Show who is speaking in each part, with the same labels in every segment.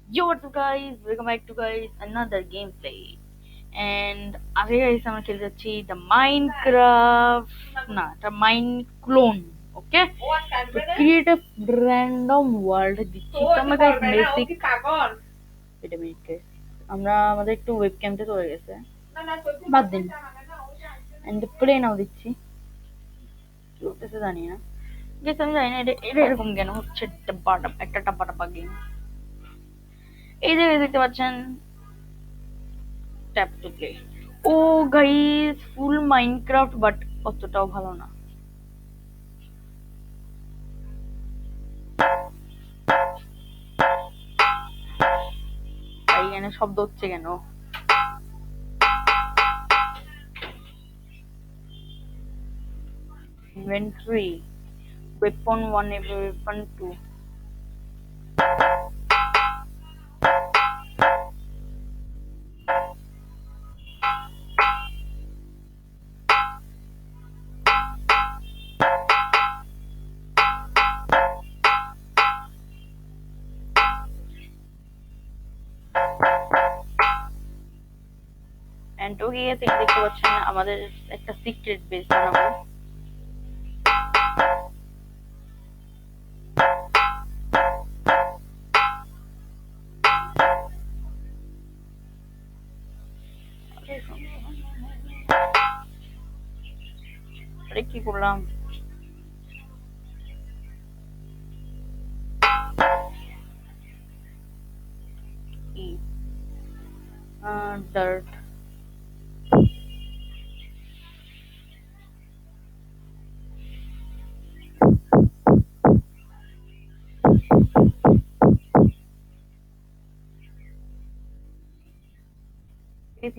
Speaker 1: Yo, what's up guys? Welcome back to guys another gameplay. And আগে guys আমরা খেলতে যাচ্ছি the Minecraft না এটা Mine clone. Okay? তো create a random world দিচ্ছি তো আমরা guys basic wait a minute guys আমরা আমাদের একটু ওয়েবক্যামটা চলে গেছে বাদ দিন and play নাও দিচ্ছি কি হতেছে জানি না guys আমি জানি না এটা এরকম কেন হচ্ছে একটা টাপা গেম এই যে দেখতে পাচ্ছেন ট্যাপ টু প্লে ও গাইস ফুল মাইনক্রাফট বাট অতটাও ভালো না তাই এখানে শব্দ হচ্ছে কেন inventory weapon 1 weapon 2 and okay দেখতে পাচ্ছেন আমাদের একটা সিক্রেট বেস বানাবো আরে কি করলাম কি ডার্ট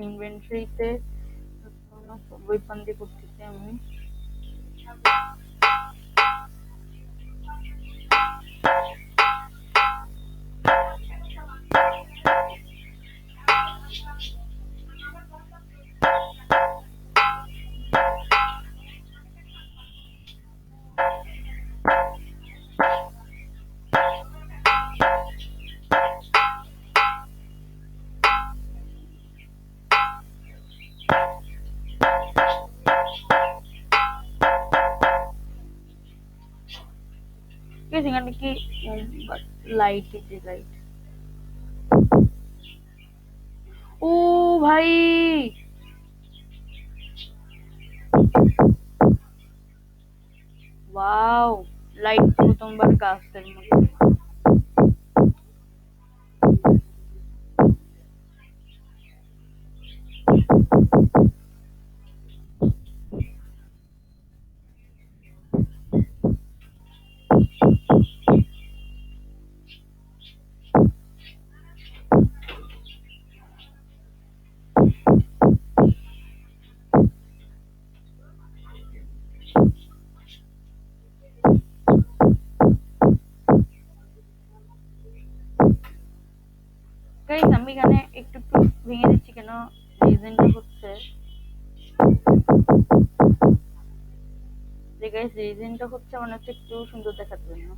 Speaker 1: ইনভেন্টরিতে ওয়েপন দিয়ে করতেছি আমি এখানে কি লাইট দিতে লাইট ও ভাই ওয়াও লাইট প্রথমবার গাছের মধ্যে গাইস আমি এখানে একটু একটু ভেঙে দিচ্ছি কেন রিজনটা হচ্ছে যে গাইস রিজনটা হচ্ছে মানে হচ্ছে একটু সুন্দর দেখার জন্য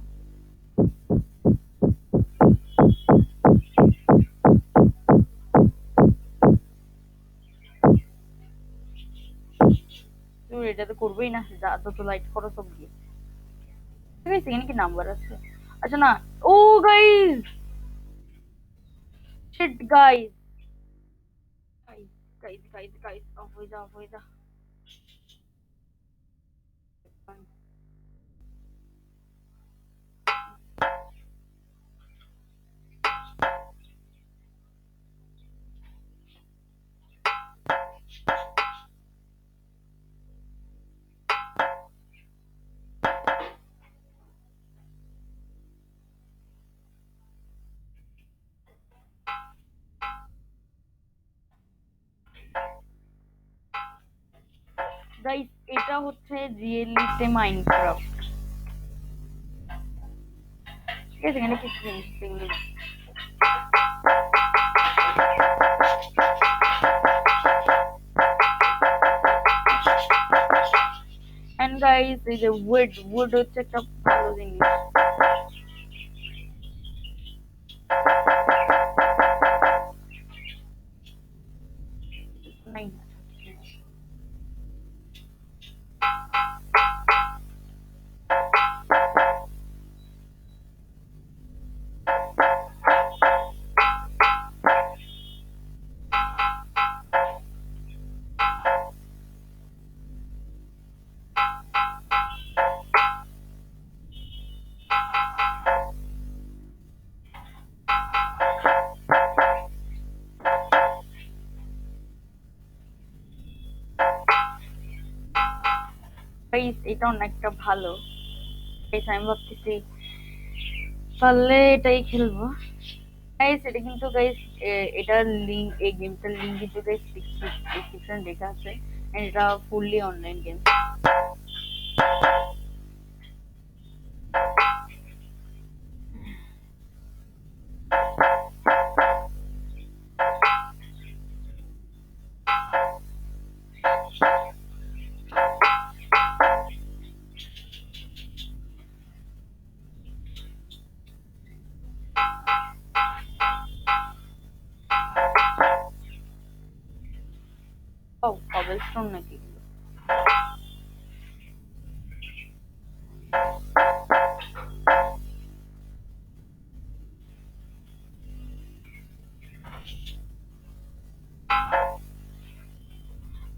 Speaker 1: তো এটা তো করবেই না যা যত লাইট করো সব দিয়ে গাইস এখানে কি নাম্বার আছে আচ্ছা না ও guys shit guys guys off হয়ে যা গাইস এটা হচ্ছে রিয়েলিতে মাইনক্রাফট ঠিক আছে এখানে কিছু জিনিস এগুলো এন্ড গাইস এই যে উড হচ্ছে একটা ভালো জিনিস এটা অনেকটা ভালো। গাইস আমি ভাবতেছি পারলে এটাই খেলবো। গাইস এটা কিন্তু গাইস এটার লিংক, এই গেমটার লিংক কিন্তু গাইস ডিসক্রিপশন লেখা আছে। And এটা ফুললি অনলাইন গেম। ও কবেলস্টোন নাকি?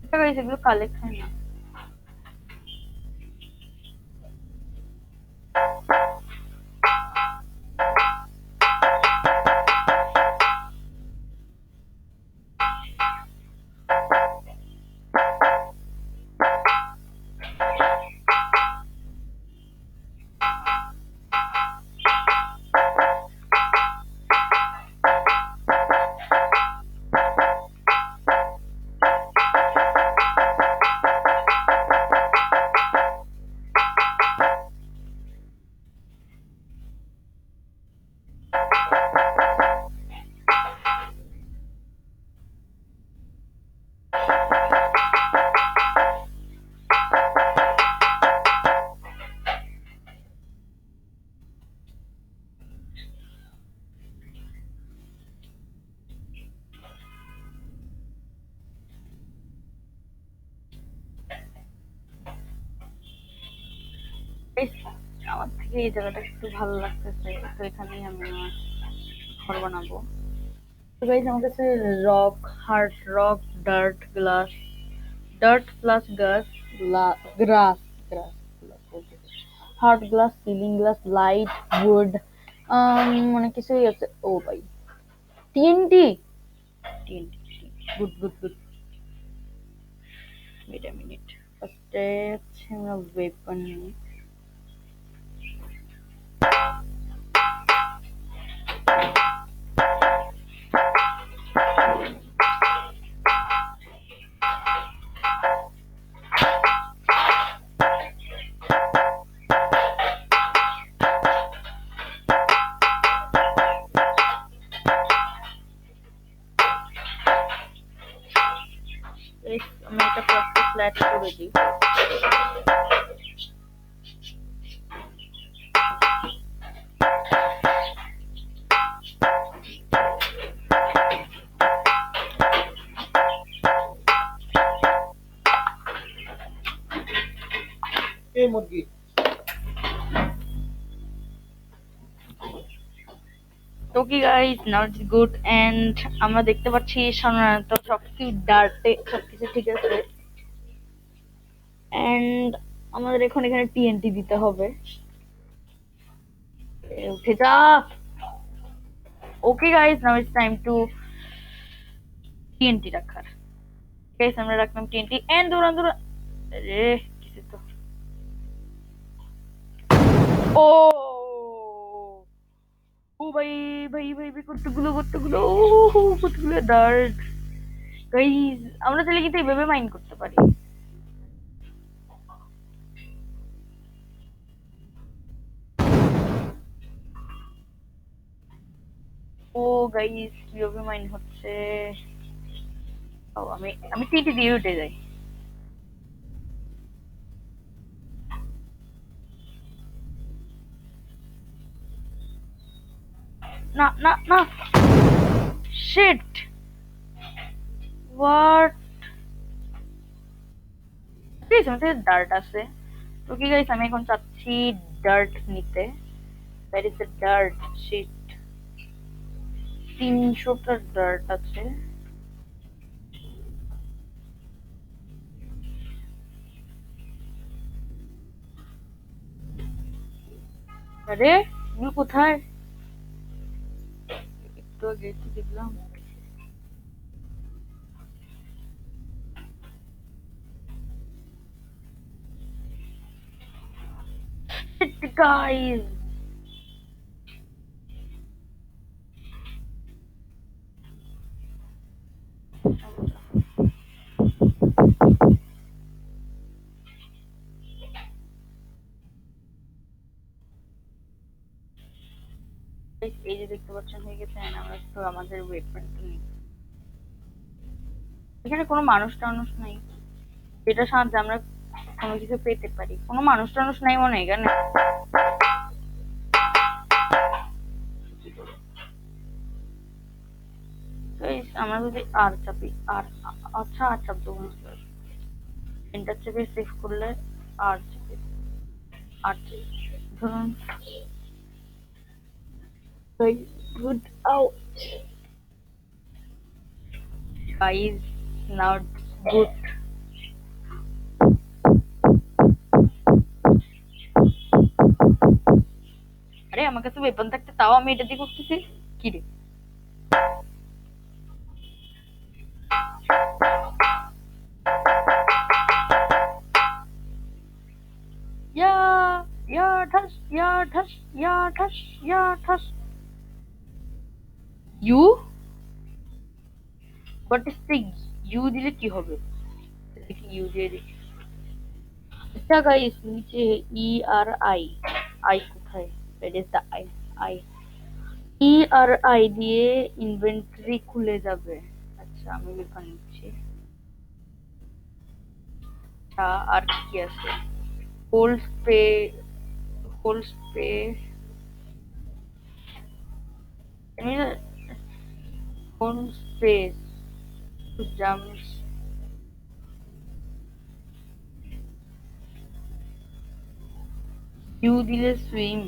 Speaker 1: এটা গাইস এগুলো কালেক্ট হয় না। Guys, আমার থেকে এই জায়গাটা একটু ভালো লাগতেছে, তো এখানেই আমি আমার ঘর বানাবো। তো গাইস আমার কাছে rock, hard rock, dirt, glass, dirt plus glass, grass, grass, hard glass, ceiling glass, light, wood, অনেক কিছুই আছে। ও ভাই TNT, TNT, good good good. Wait a minute, ফার্স্টে হচ্ছে আমরা ওয়েপন নিই। আমি এটা ফার্স্টে ফ্ল্যাট করে দিই।
Speaker 2: এই মুরগি
Speaker 1: okay guys, now it's good. And আমরা দেখতে পাচ্ছি সাধারণত সবকিছু ডার্টে সবকিছু ঠিক আছে। এন্ড আমাদের এখন এখানে টিএনটি দিতে হবে। উঠে যা। ওকে guys, now it's time to TNT রাখার। গাইস আমরা রাখলাম টিএনটি এন্ড দৌড়ান দৌড়ান। আরে কিছু তো। ও ও ভাই, ভাই ভাই ভাই, কতগুলো কতগুলো, কতগুলো ডার্ট। গাইস আমরা তাহলে কিন্তু এইভাবে মাইন্ড করতে পারি। ও গাইস কিভাবে মাইন্ড হচ্ছে। ও আমি আমি টিটি দিয়ে উঠে যাই। না না না, শিট, হোয়াট। প্লিজ আমার কাছে ডার্ট আছে। তো কি গাইস আমি এখন চাচ্ছি ডার্ট নিতে। That is the dart, shit. 300টা ডার্ট আছে। আরে এগুলো কোথায়? একটু আগে তো দেখলাম। guys. এই যে দেখতে পাচ্ছেন হয়ে গেছে, and আমরা তো আমাদের ওয়েপনটা নিই। এখানে কোনো মানুষ টানুষ নাই যেটা সাহায্যে আমরা কোনো কিছু পেতে পারি। কোনো মানুষ টানুষ নাই মনে হয় এখানে। Guys, আমরা যদি আর চাপি আর, আচ্ছা আর চাপ দেবো না, এন্টার চেপে সেভ করলে আর চেপে আর চেপে ধরুন good out guys, now good. আরে আমার কাছে ওয়েপন থাকতে তাও আমি এটা দিয়ে করতেছি কি রে? ঠাস ঠাস ঠাস ঠাস। ইউ বাট ইউ দিলে কি হবে? দেখি ইউ দিয়ে দেখি। আচ্ছা গাইস, নিচে ই আর আই, আই কোথায়? That is the I, I E আর আই দিয়ে ইনভেন্টরি খুলে যাবে। আচ্ছা আমি লিখে নিচ্ছি। আর কি আছে? Hold spray, hold spray, hold space, jumps, U দিলে সুইম।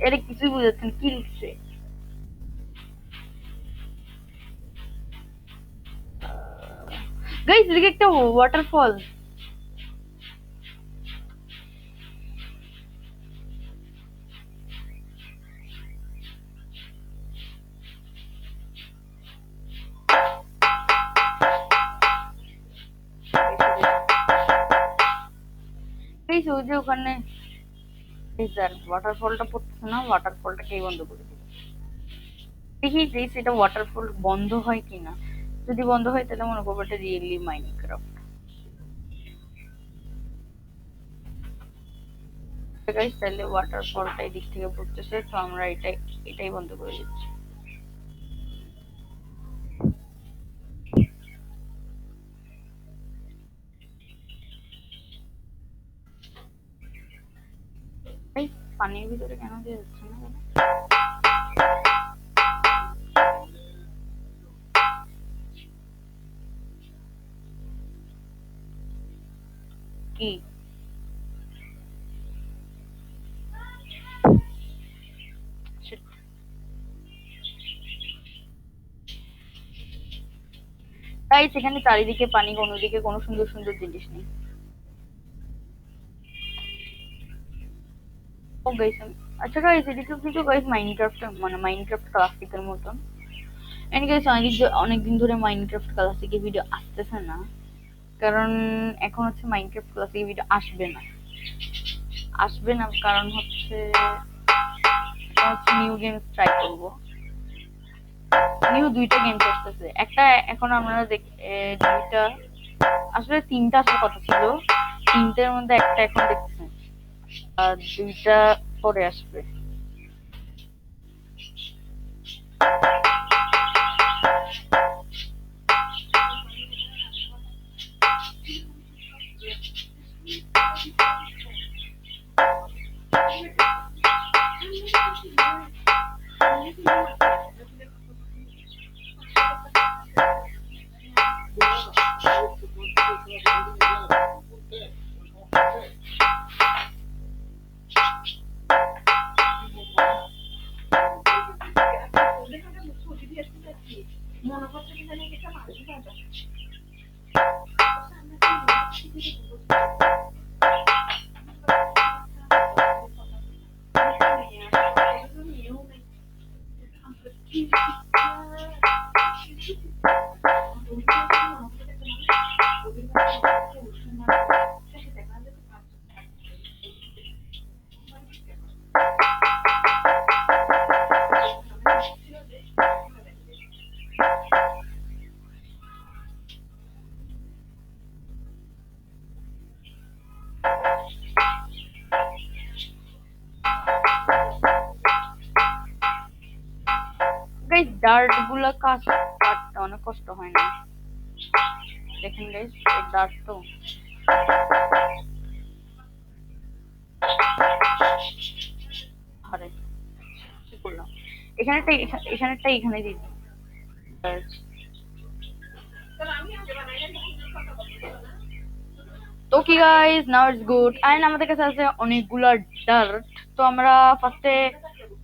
Speaker 1: এটা কিছুই বুঝাচ্ছেন কি লিখছে? গাইস এদিকে একটা ওয়াটারফল। গাইস ওই যে ওখানে ওয়াটারফলটা পড়তেছে না, ওয়াটারফলটাকেই বন্ধ করে দিল। দেখি গাইস এটা ওয়াটারফল বন্ধ হয় কিনা। যদি বন্ধ হয় তাহলে মনে করবো এটা রিয়েলি মাইনক্রাফট। গাইস তাহলে ওয়াটারফলটা এই দিক থেকে পড়তেছে, তো আমরা এটাই বন্ধ করে দিচ্ছি। এই পানির ভিতরে কেন দিয়ে যাচ্ছে না? কি গাইস এখানে চারিদিকে পানি, কোনোদিকে কোনো সুন্দর সুন্দর জিনিস নেই। ও গাইস আচ্ছা গাইস এদিকে কিন্তু গাইস মাইনক্রাফট মানে মাইনক্রাফট ক্লাসিকের মতন। এন্ড গাইস অনেকদিন ধরে মাইনক্রাফট ক্লাসিকের ভিডিও আসতেছে না, কারণ এখন হচ্ছে মাইনক্রাফট ক্লাসিকের ভিডিও আসবে না কারণ হচ্ছে নিউ গেমস ট্রাই করব। নিউ দুইটা গেম আসতেছে, একটা এখন আমরা দুইটা আসলে তিনটা আসার কথা ছিল, তিনটার মধ্যে একটা এখন দেখতেছেন, আর দুইটা পরে আসবে। ডার্ট গুলা কাটতে অনেক কষ্ট হয় না। দেখেন গাইস, এই ডার্ট তো আরে কি করলাম, এখানে দিই। তো কি guys, now it's good and আমাদের কাছে আছে অনেকগুলা ডার্ট। তো আমরা ফার্স্টে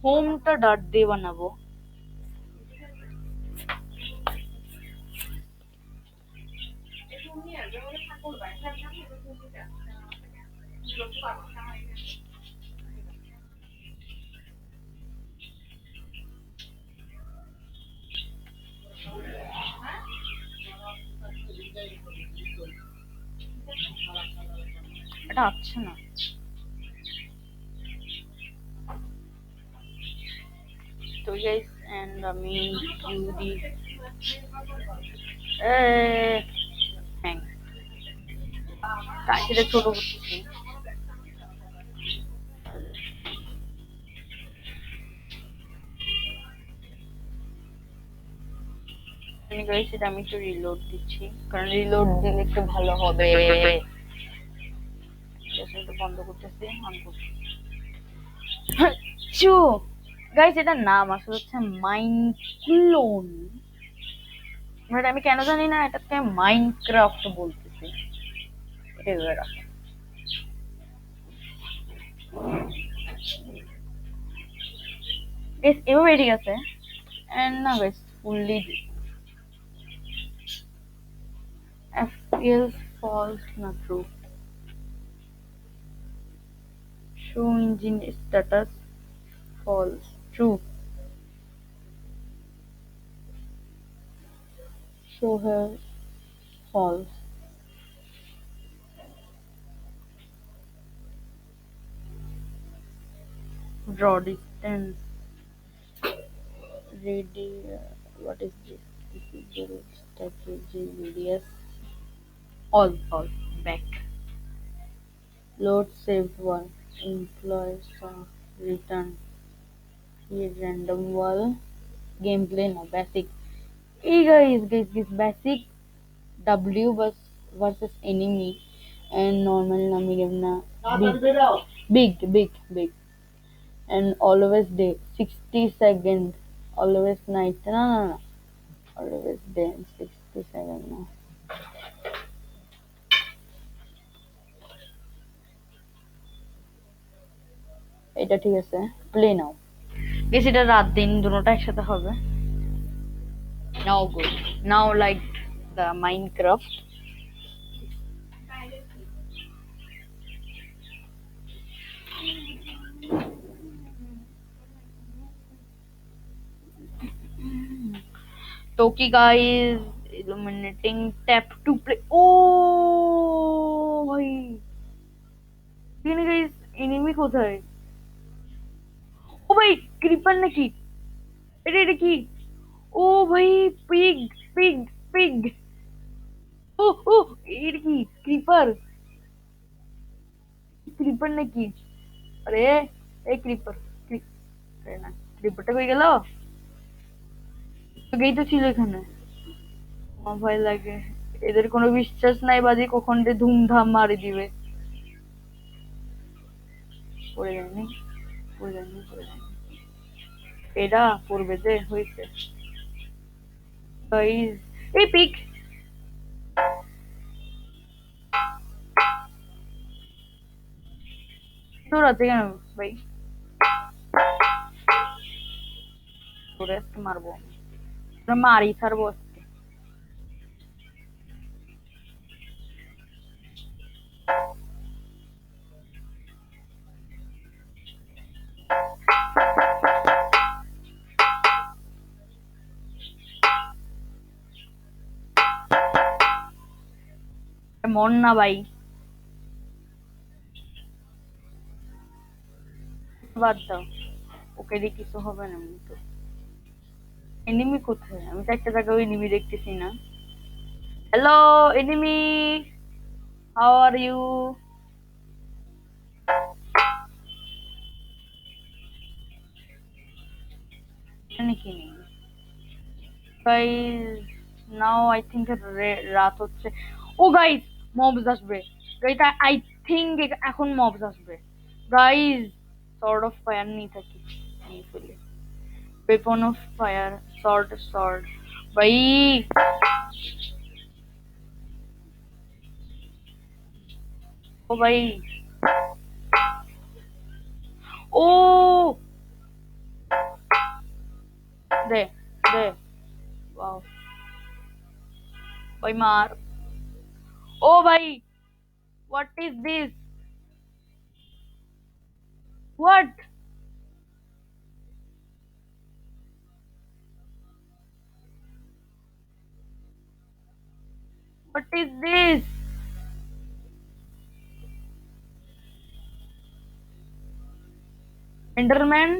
Speaker 1: হোমটা ডার্ট দিয়ে বানাবো। এটা আসছে না। তো গাইস এন্ড আমি ইউডি হ্যাঁ কাশিটা ছোট করতেছি। গাইস এটা আমি একটু রিলোড দিচ্ছি, কারণ রিলোড দিলে একটু ভালো হবে। এটা বন্ধ করতেছি, অন করছি। চু গাইস এটার নাম আসলে হচ্ছে মাইনক্লোন, বাট আমি কেন জানি না এটাকে মাইনক্রাফট বলতেছি। এটা ধরে রাখো। গাইস এভাবে ঠিক আছে। এন্ড না গাইস ফুললি fps false না true, show engine status false, true, show here false, draw distance what is this, this is the strategy radius, all back, load saved one, employ soft return, create random wall, gameplay na basic. Hey guys, basic versus enemy and normal na medium na big and always day 60 second, always night no, always day 60 second no. এটা ঠিক আছে, play নাও। বেশ এটা রাত দিন দুটোটা একসাথে হবে। Now good, now like the Minecraft. तो কি guys, illuminating tap to play, ও ভাই গাইস এনিমি কোথায়? ও ভাই ক্রিপার নাকি? এটা কি? ও ভাই পিগ পিগ পিগ, ও এটা কি ক্রিপার? ক্রিপার নাকি? আরে এই ক্রিপার, আরে না, ক্রিপারটা কই গেল? আগেই তো ছিল এখানে। আমার ভয় লাগে, এদের কোনো বিশ্বাস নাই, বাজি কখন যে ধুমধাম মারি দিবে। পড়ে যায়নি, পড়ে যায়নি। এটা পড়বে যে হয়েছে গাইস। এই পিক তোর আছে কেন ভাই? তোরে আজকে মারবো, তোরে মারি ছাড়বো আজকে। মন না ভাই, বাদ দাও, ওকে দিয়ে কিছু হবে না। এমনি তো এনিমি কোথায়? আমি তো একটা জায়গায় এনিমি দেখতেছি না। Hello enemy, how are you? এখানে কি নেই? Guys, now I think রাত হচ্ছে। ও গাইস, মবস আসবে। গাইস, আই থিংক এখন মবস আসবে। গাইস, সর্ড অফ ফায়ার নিয়ে থাকি, নিয়ে ফেলি। ওয়েপন অফ ফায়ার, সর্ড ভাই। ও ভাই, ও দে দে, ওয়াও ভাই মার। ও ভাই, what is this? What? What is this? Enderman?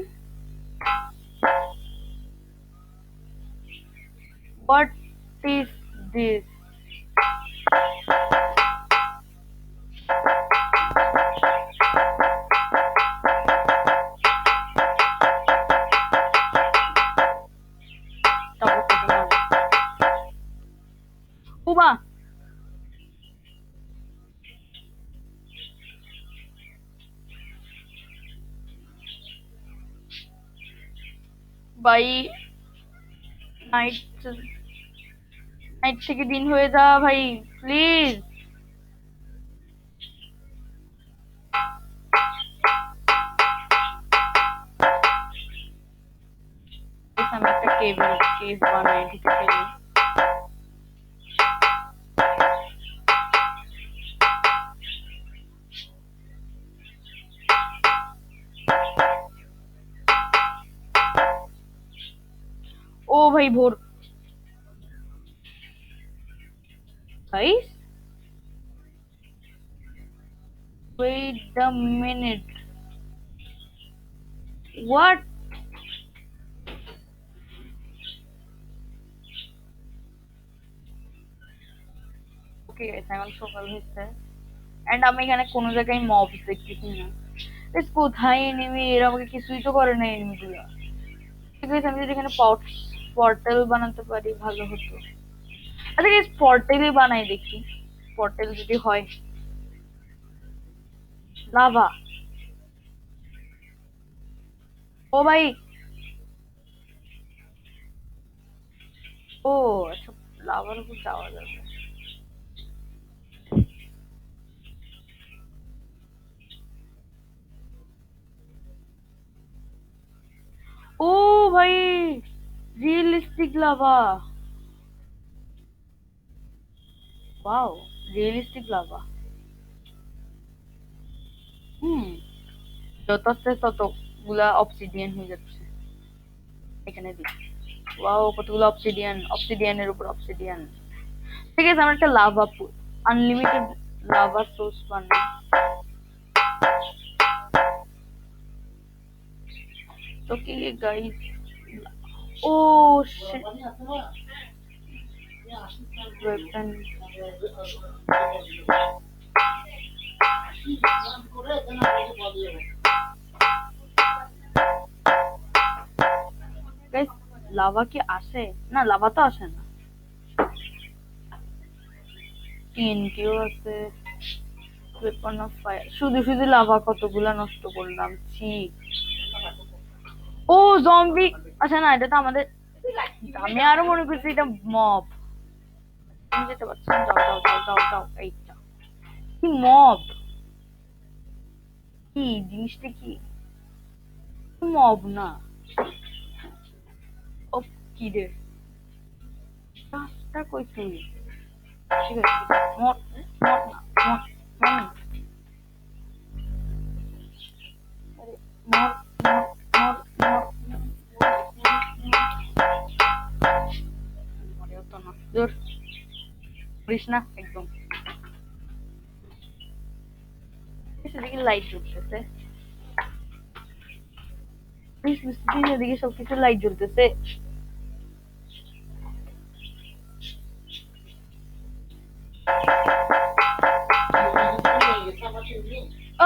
Speaker 1: What is this? Uba, ভাই নাইট, নাইট থেকে দিন হয়ে যা ভাই, প্লিজ। আমি একটা কেভ বানাই, ঢুকে ফেলি। ও ভাই ভোর। Guys, wait a minute. What? Okay guys, এখন সকাল হচ্ছে এন্ড আমি এখানে কোনো জায়গায় মবস দেখতেছি না। গাইস, কোথায় এনিমি? এরা আমাকে কিছুই তো করে না এনিমি গুলো। গাইস, আমি যদি এখানে পোর্টাল বানাতে পারি ভালো হতো। আচ্ছা গাইস, পোর্টালই বানাই দেখি, পোর্টাল যদি হয়। লাভা, ও ভাই, ও আচ্ছা, লাভার উপর যাওয়া যাবে। ও ভাই, realistic lava, wow, realistic lava. হুম, যত আস্তে ততগুলা অবসিডিয়ান হয়ে যাচ্ছে। এখানে দিই, ওয়াও, কতগুলো অবসিডিয়ান, অবসিডিয়ানের উপর অবসিডিয়ান। ঠিক আছে, আমার একটা লাভা আনলিমিটেড লাভা সোর্স বানাই। তো কি গাইস, ও শিট, ওয়েপন। গাইস, লাভা কি আসে? না, লাভা তো আসে না। টিএনটিও আছে, ওয়েপন অফ ফায়ার। শুধু শুধু লাভা কতগুলা নষ্ট করলাম, ছি। ও জম্বি, আচ্ছা না, এটা তো আমাদের। আমি আরো মনে করছি এটা মব। তুমি যেতে পারছো না, যাও যাও যাও যাও যাও, এইটা কি মব? কি জিনিসটা কি? মব না। ও কি রে, কাজটা কই তুই? ঠিক আছে, মর মর না, মর মর না। আরে, মর মর মর মর। মরেও তো না, দূর করিস না একদম। সেদিকে লাইট জ্বলতেছে, প্লিজ প্লিজ, এদিকে সবকিছু লাইট জ্বলতেছে।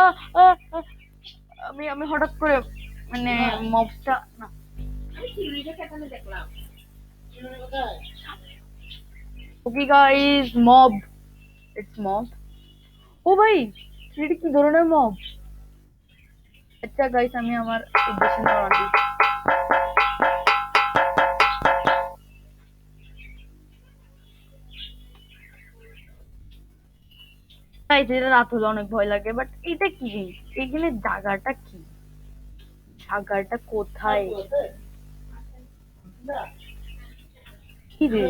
Speaker 1: আহ, আহ, আহ, আমি আমি হঠাৎ করে মানে মবটা না। Okay guys, mob. It's mob. ও ভাই, এটা কি ধরনের মব? আচ্ছা গাইস, আমি আমার উদ্দেশ্যে রওনা দিই। গাইস, এটা রাত হলে অনেক ভয় লাগে, বাট এটা কি জিনিস? এখানে জায়গাটা কি? জায়গাটা কোথায়? কি রে?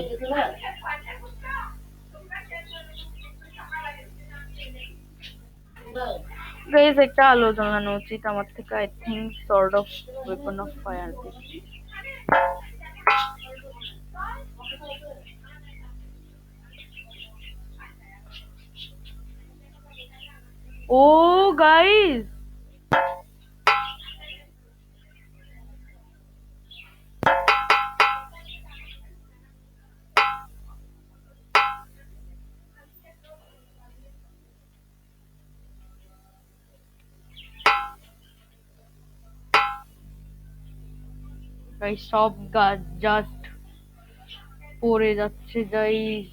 Speaker 1: গাইস, একটা আলো জ্বালানো উচিত আমার থেকে, I think sort of weapon of fire this. ও গাইস, গাইস সব গাছ জাস্ট পড়ে যাচ্ছে গাইস।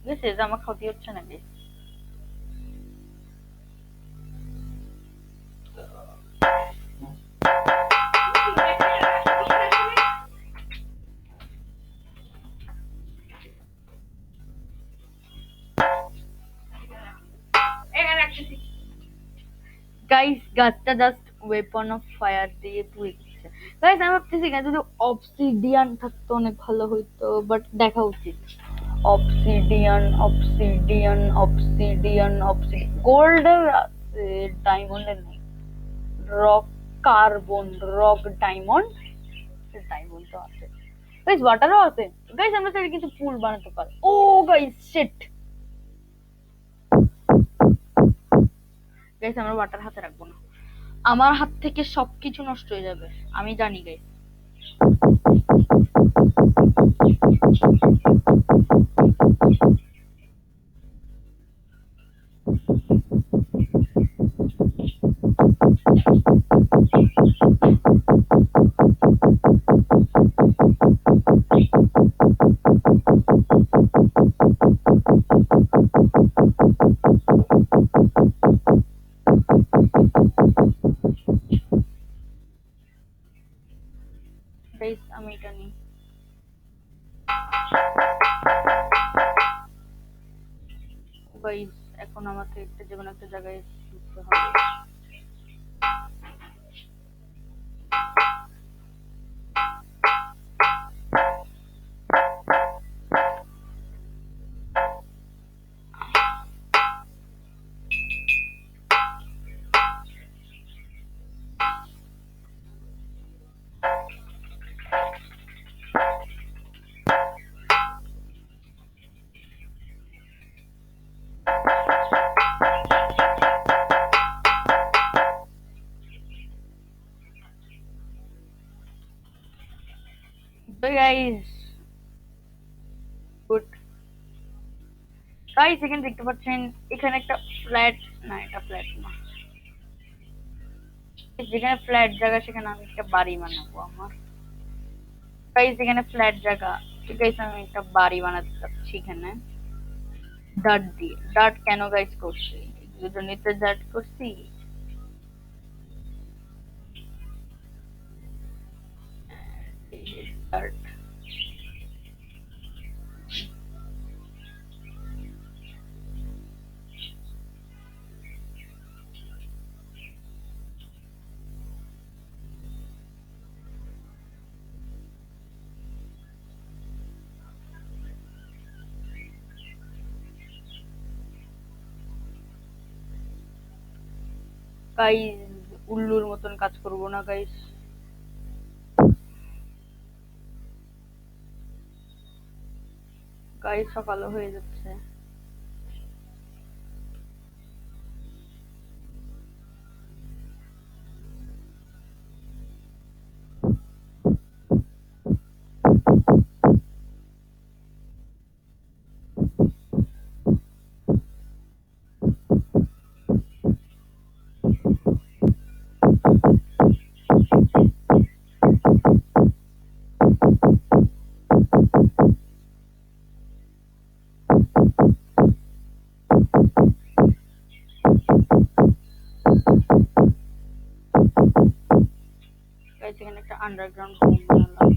Speaker 1: গেছে যে আমার ক্ষতি হচ্ছে না গাইস। গাইস, গাছটা জাস্ট ওয়েপন অফ ফায়ার দিয়ে পুড়ে দিচ্ছে। গাইস, আমি ভাবতেছি এখানে যদি অবসিডিয়ান থাকতো অনেক ভালো হইতো, বাট দেখা উচিত। অবসিডিয়ান, অবসিডিয়ান, অবসিডিয়ান, অবসিডিয়ান, গোল্ডের আছে, ডায়মন্ডের নেই। Rock, carbon, rock, diamond, diamond তো আছে। গাইস, ওয়াটারও আছে। গাইস, আমরা চাইলে কিন্তু পুল বানাতে পারি। ও গাইস, শিট। গাইস, আমরা ওয়াটার হাতে রাখবো না, আমার হাত থেকে সবকিছু নষ্ট হয়ে যাবে, আমি জানি গাইস। গাইস, আমি এটা নিই। গাইস, এখন আমাকে একটা যে কোনো একটা জায়গায় ঢুকতে হবে। Guys, good. গাইস, এখানে দেখতে পাচ্ছেন, এখানে একটা ফ্ল্যাট, না এটা ফ্ল্যাট না, যেখানে ফ্ল্যাট জায়গা সেখানে আমি একটা বাড়ি বানাবো আমার। গাইস, এখানে ফ্ল্যাট জায়গা, ঠিক আছে, আমি একটা বাড়ি বানাতে চাচ্ছি এখানে ডাট দিয়ে। ডাট কেন গাইস করছি? দুজনেতে ডাট করছি। ডাট, গাইস উল্লুর মতন কাজ করবো না গাইস। গাইস, সকালও হয়ে যাচ্ছে। গাইস এখানে একটা আন্ডারগ্রাউন্ড হোম বানালাম।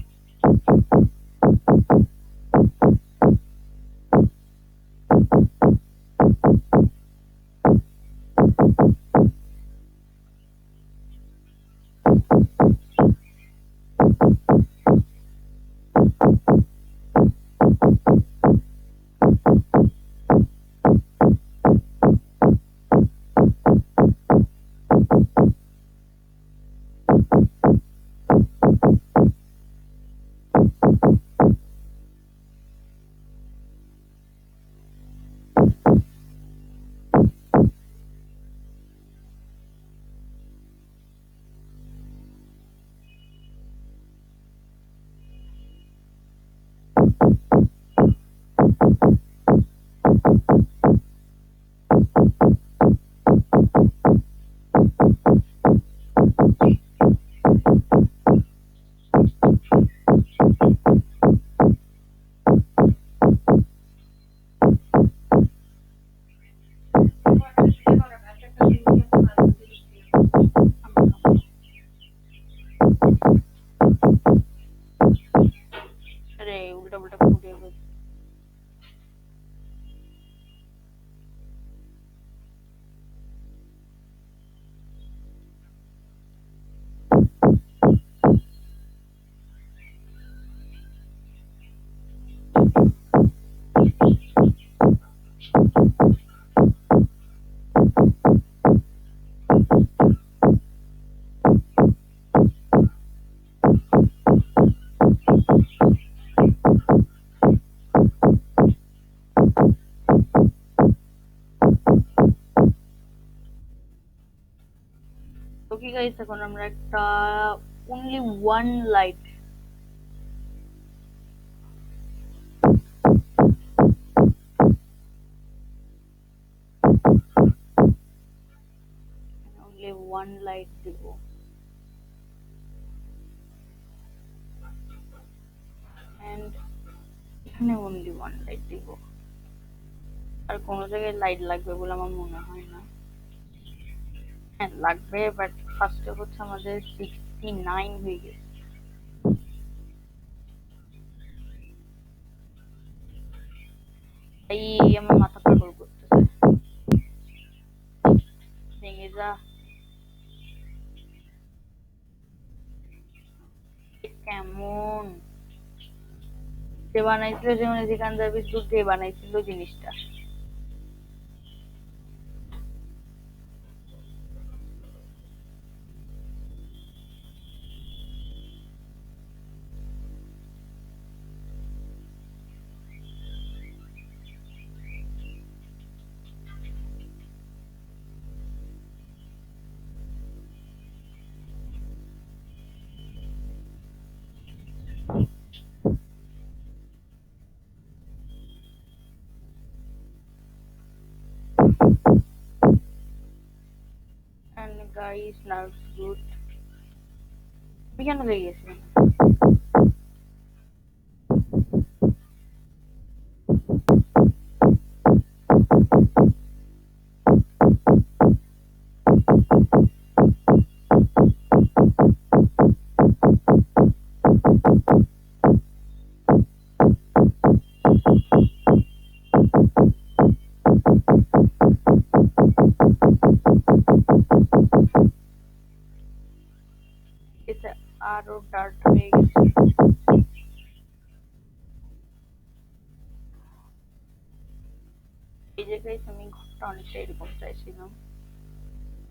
Speaker 1: আরে উল্টা উল্টা ফুটে গেছে। ওকে গাইস এখন আমরা একটা only one light only one light দিব। এন্ড এখানে only one light দিব। আর কোনো জায়গায় লাইট লাগবে বলে আমার মনে হয় না। হ্যাঁ লাগবে, বাট ফার্স্টে হচ্ছে আমাদের 69 হয়ে গেছে। এই আমার মাথা পাগল করতেছে। ভেঙে যা। কেমন যে বানাইছিল, যেমন সিকান্দার বিস্কুট দিয়ে বানাইছিল জিনিসটা। And guys, now it's good. আমি কেন লেগে গেছি? এটা আরো ডার্ক হয়ে গেছে। এই জায়গায় আমি ঘরটা অনেকটা এরকম চাইছিলাম।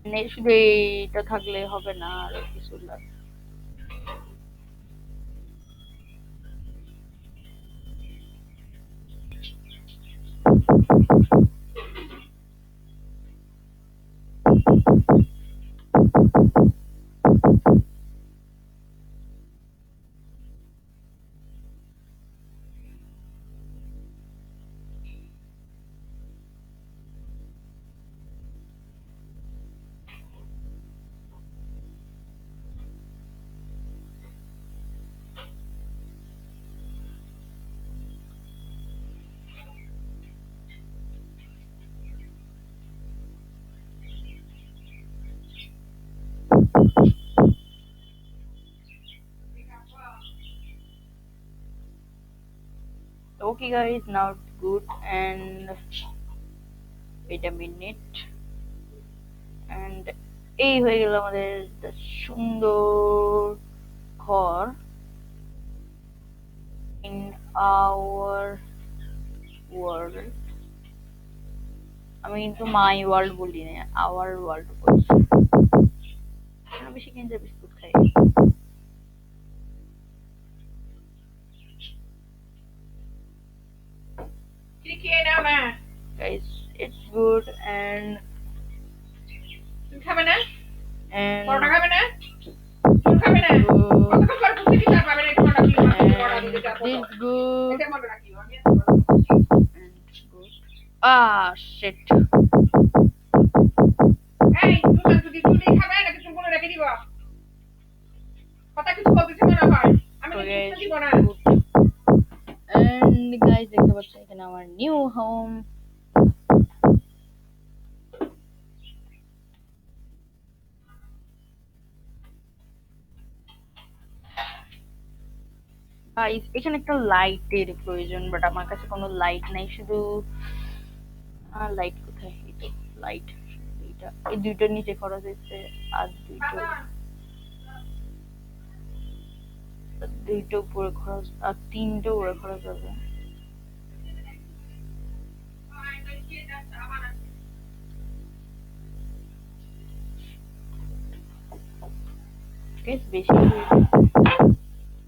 Speaker 1: মানে শুধু এইটা থাকলে হবে না, আরো কিছু লাগবে। Okay guys, now it's good. And wait a minute. And এই হয়ে গেল আমাদের সুন্দর ঘর in our world. আমি কিন্তু মাই ওয়ার্ল্ড বলি না, আওয়ার ওয়ার্ল্ড বলছি। বেশি কিন্তু বিস্কুট খাই। Guys, it's good and
Speaker 2: খাবে না
Speaker 1: and
Speaker 2: পরোটা খাবে না চুল খাবে না কতক্ষণ পর বুঝতে কি পাবে না একটু পরোটা দিতে যাবো
Speaker 1: this good
Speaker 2: এটা মনে রাখি আমি
Speaker 1: and good. Shit.
Speaker 2: এই তুমি যদি চুলই খাবে নাকি চুলগুলো রেখে দিব কথা কিছু বলতেছি মনে হয় আমি তো বুঝতে দিব না
Speaker 1: And guys, দেখতে পাচ্ছেন এখানে আমার নিউ হোম। গাইস, এখানে একটা লাইটের প্রয়োজন, বাট আমার কাছে কোনো লাইট নাই, শুধু লাইট কোথায়? এই তো লাইট, এইটা, এই দুইটার নিচে খরচ হচ্ছে, আর দুইটা উপরে খরচ, আর তিনটা উপরে খরচ হবে। Guys, বেশি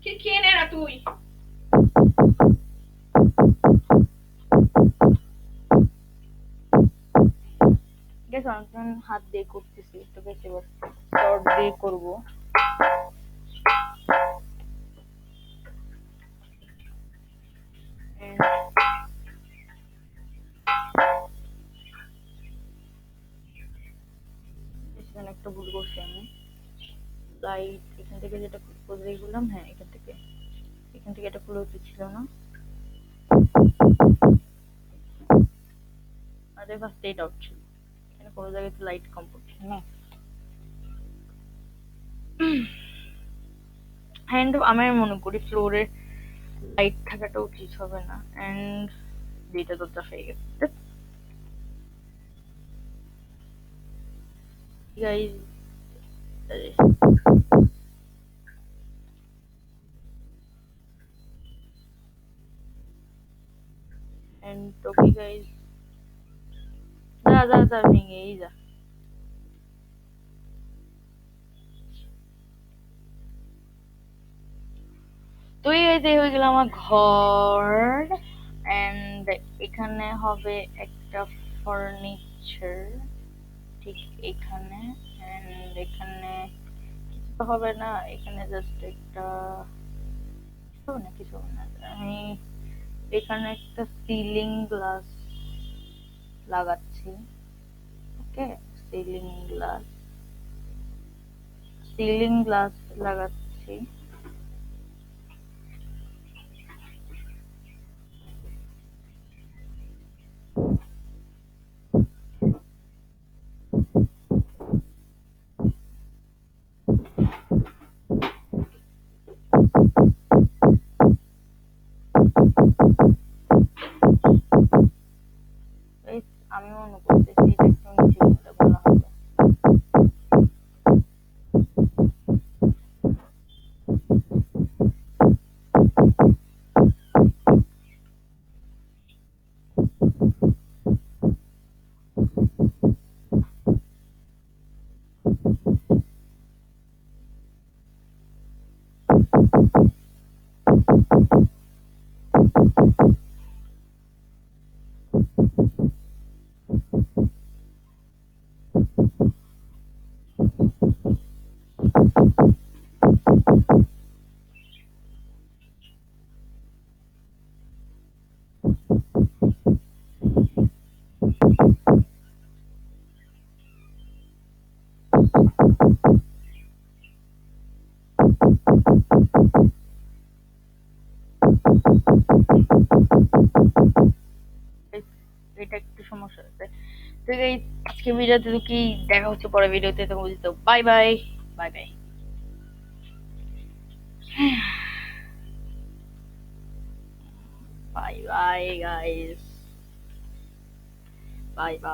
Speaker 2: কি খেয়ে নে না তুই
Speaker 1: গ্যাস অনেকক্ষণ হাত দিয়ে করতেছি, তো গ্যাস এবার শর্ট দিয়ে করবো। এখানে একটা ভুল করছি আমি, লাইট এখান থেকে যেটা খুলে গেলাম, হ্যাঁ এখান থেকে এটা খুলে উচিত ছিল না, আরে ফার্স্ট এইট আউট ছিল, এখানে কোনো জায়গায় তো লাইট কম পড়ছে না। এন্ড আমি মনে করি ফ্লোরে লাইট থাকাটা উচিত হবে না। এন্ড দুইটা দরজা হয়ে গেছে গাইজ। এন্ড ওকে গাইজ, যা ভেঙে এই যা। তো এই হয়ে গেল আমার ঘর। এন্ড এখানে হবে একটা ফার্নিচার ঠিক এখানে। এন্ড এখানে কিছু তো হবে না, এখানে জাস্ট একটা কিছু হবে না। আমি এখানে একটা সিলিং গ্লাস লাগাচ্ছি। ওকে, সিলিং গ্লাস লাগাচ্ছি। আমি মনে করতেছি এটা একটু নিচে দিতে বলা হবে। এটা একটু সমস্যা আছে। তো গাইস, আজকে ভিডিওতে তো কি, দেখা হচ্ছে পরে ভিডিওতে। তো বুঝতো, bye bye bye bye bye. Bye, guys. Bye, bye.